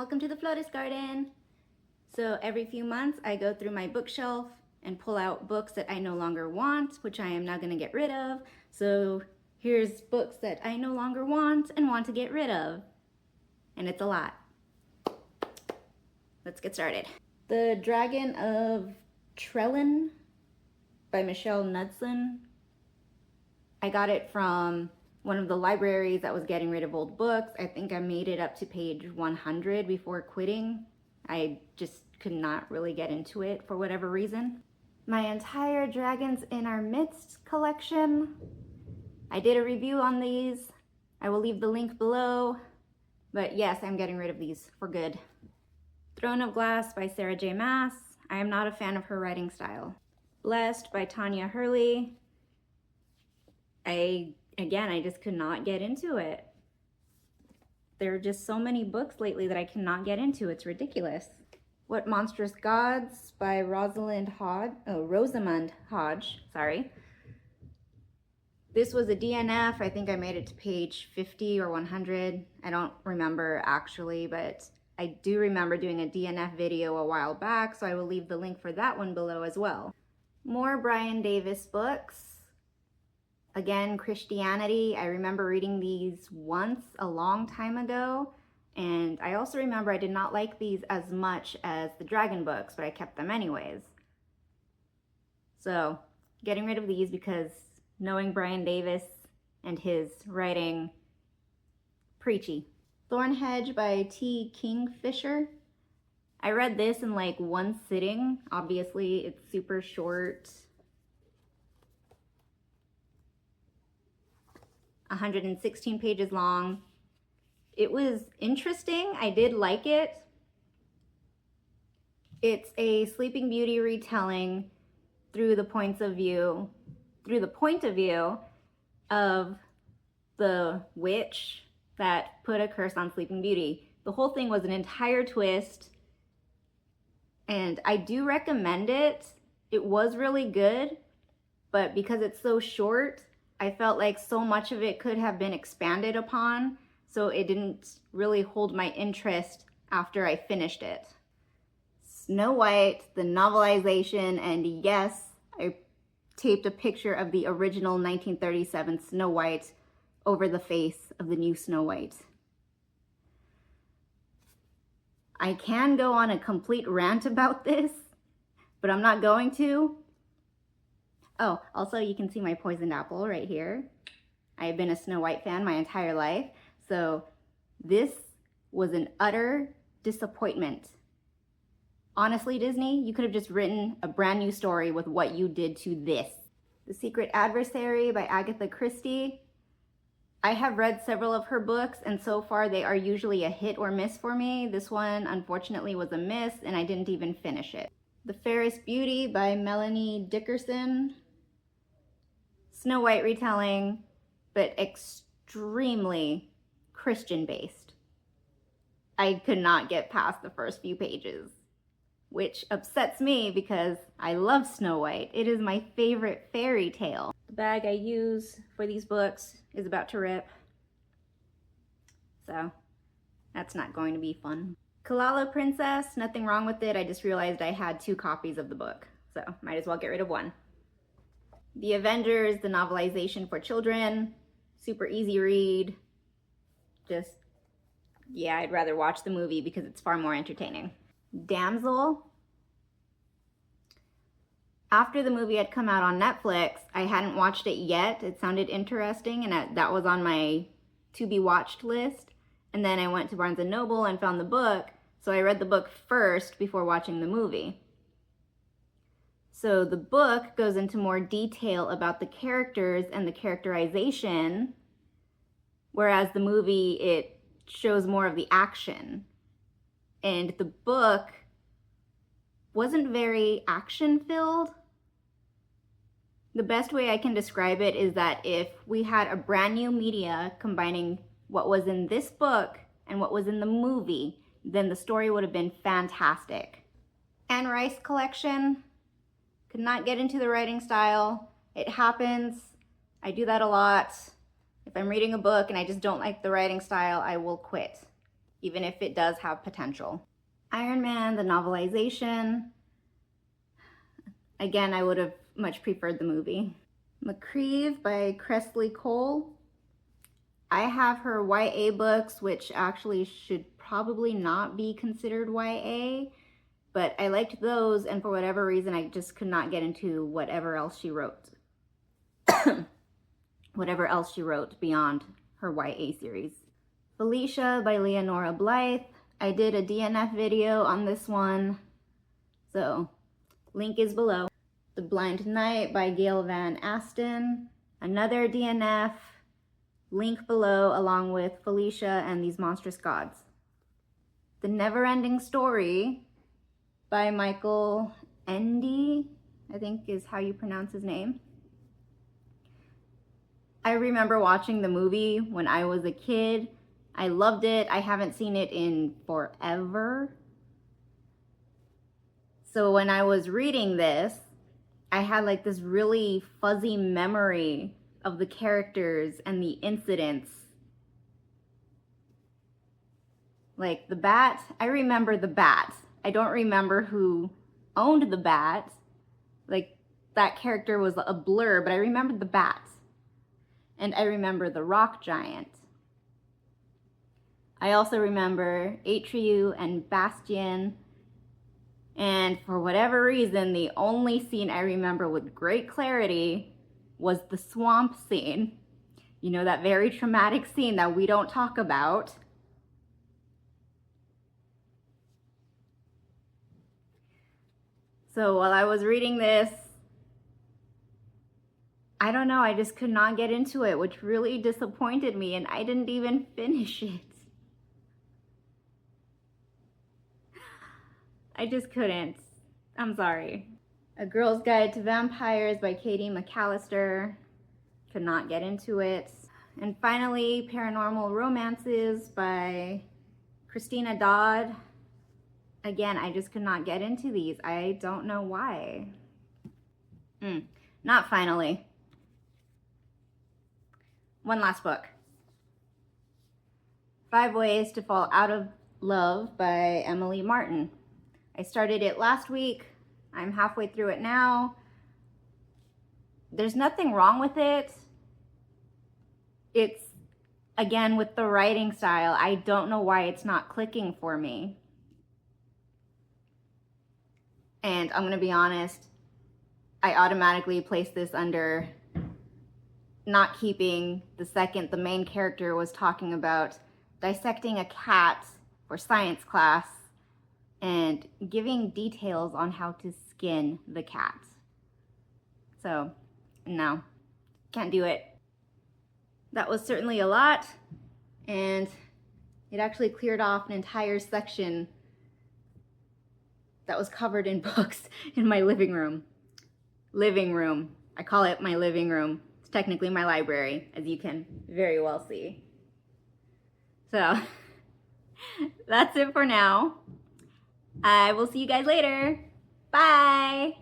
welcome to the Florist Garden. So every few months I go through my bookshelf and pull out books that I no longer want, which I am now going to get rid of. So here's books that I no longer want and want to get rid of. And it's a lot. Let's get started. The Dragon of Trellin by Michelle Knudsen. I got it from one of the libraries that was getting rid of old books. I think I made it up to page 100 before quitting. I just could not really get into it for whatever reason. My entire Dragons in Our Midst collection. I did a review on these. I will leave the link below. But yes, I'm getting rid of these for good. Throne of Glass by Sarah J. Maas. I am not a fan of her writing style. Blessed by Tanya Hurley. I just could not get into it. There are just so many books lately that I cannot get into. It's ridiculous. What Monstrous Gods by Rosamund Hodge, sorry. This was a DNF. I think I made it to page 50 or 100. I don't remember actually, but I do remember doing a DNF video a while back, so I will leave the link for that one below as well. More Brian Davis books. Again, Christianity. I remember reading these once a long time ago, and I also remember I did not like these as much as the Dragon books, but I kept them anyways. So, getting rid of these because knowing Brian Davis and his writing, preachy. Thornhedge by T. Kingfisher. I read this in like one sitting. Obviously, it's super short. 116 pages long. It was interesting. I did like it. It's a Sleeping Beauty retelling through the point of view of the witch that put a curse on Sleeping Beauty. The whole thing was an entire twist, and I do recommend it. It was really good, but because it's so short, I felt like so much of it could have been expanded upon, so it didn't really hold my interest after I finished it. Snow White, the novelization, and yes, I taped a picture of the original 1937 Snow White over the face of the new Snow White. I can go on a complete rant about this, but I'm not going to. Oh, also you can see my poisoned apple right here. I have been a Snow White fan my entire life, so this was an utter disappointment. Honestly, Disney, you could have just written a brand new story with what you did to this. The Secret Adversary by Agatha Christie. I have read several of her books, and so far they are usually a hit or miss for me. This one, unfortunately, was a miss, and I didn't even finish it. The Fairest Beauty by Melanie Dickerson. Snow White retelling, but extremely Christian-based. I could not get past the first few pages, which upsets me because I love Snow White. It is my favorite fairy tale. The bag I use for these books is about to rip, so that's not going to be fun. Kalala Princess, nothing wrong with it. I just realized I had 2 copies of the book, so might as well get rid of one. The Avengers, the novelization for children, super easy read. Just, yeah, I'd rather watch the movie because it's far more entertaining. Damsel. After the movie had come out on Netflix, I hadn't watched it yet. It sounded interesting, and that was on my to-be-watched list. And then I went to Barnes & Noble and found the book, so I read the book first before watching the movie. So the book goes into more detail about the characters and the characterization, whereas the movie, it shows more of the action. And the book wasn't very action-filled. The best way I can describe it is that if we had a brand new media combining what was in this book and what was in the movie, then the story would have been fantastic. Anne Rice collection. Could not get into the writing style. It happens. I do that a lot. If I'm reading a book and I just don't like the writing style, I will quit. even if it does have potential. Iron Man, the novelization. Again, I would have much preferred the movie. McCreeve by Cressley Cole. I have her YA books, which actually should probably not be considered YA, but I liked those, and for whatever reason, I just could not get into whatever else she wrote. Whatever else she wrote beyond her YA series. Felicia by Leonora Blythe. I did a DNF video on this one, so link is below. The Blind Knight by Gail Van Aston. Another DNF. Link below, along with Felicia and These Monstrous Gods. The Never-Ending Story by Michael Ende, I think is how you pronounce his name. I remember watching the movie when I was a kid. I loved it. I haven't seen it in forever. So when I was reading this, I had like this really fuzzy memory of the characters and the incidents. Like the bat, I remember the bat. I don't remember who owned the bat. Like that character was a blur, but I remember the bat. And I remember the rock giant. I also remember Atreyu and Bastian. And for whatever reason, the only scene I remember with great clarity was the swamp scene. You know, that very traumatic scene that we don't talk about. So while I was reading this, I don't know, I just could not get into it, which really disappointed me, and I didn't even finish it. I just couldn't. I'm sorry. A Girl's Guide to Vampires by Katie McAllister. Could not get into it. And finally, Paranormal Romances by Christina Dodd. Again, I just could not get into these. I don't know why. Not finally. One last book. 5 Ways to Fall Out of Love by Emily Martin. I started it last week. I'm halfway through it now. There's nothing wrong with it. It's, again, with the writing style, I don't know why it's not clicking for me. And I'm gonna be honest, I automatically placed this under not keeping the second the main character was talking about dissecting a cat for science class and giving details on how to skin the cat. So, no, can't do it. That was certainly a lot, and it actually cleared off an entire section that was covered in books in my living room. I call it my living room. It's technically my library, as you can very well see. So, that's it for now. I will see you guys later. Bye!